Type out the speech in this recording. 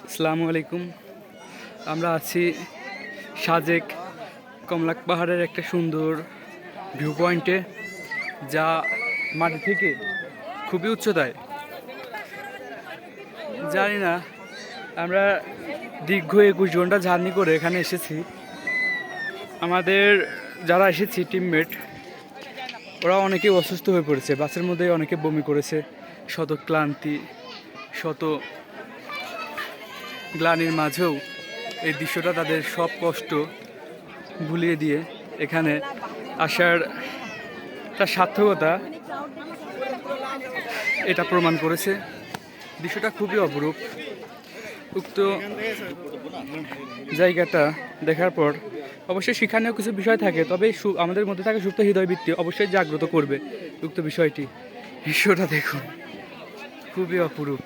আসসালামু আলাইকুম। আমরা আছি সাজেক কমলাক পাহাড়ের একটা সুন্দর ভিউ পয়েন্টে, যা মাটি থেকে খুবই উচ্চতায়। জানি না, আমরা দীর্ঘ 21 ঘন্টা জার্নি করে এখানে এসেছি। আমাদের যারা এসেছি টিমমেট, ওরা অনেকেই অসুস্থ হয়ে পড়েছে। বাসের মধ্যে অনেকে বমি করেছে। শত ক্লান্তি, শত গ্লানির মাঝেও এই দৃশ্যটা তাদের সব কষ্ট ভুলিয়ে দিয়ে এখানে আসার তার সার্থকতা এটা প্রমাণ করেছে। দৃশ্যটা খুবই অপরূপ। উক্ত জায়গাটা দেখার পর অবশ্যই সেখানেও কিছু বিষয় থাকে, তবে আমাদের মধ্যে থাকা সুপ্ত হৃদয়বৃত্তি অবশ্যই জাগ্রত করবে উক্ত বিষয়টি। দৃশ্যটা দেখুন, খুবই অপরূপ।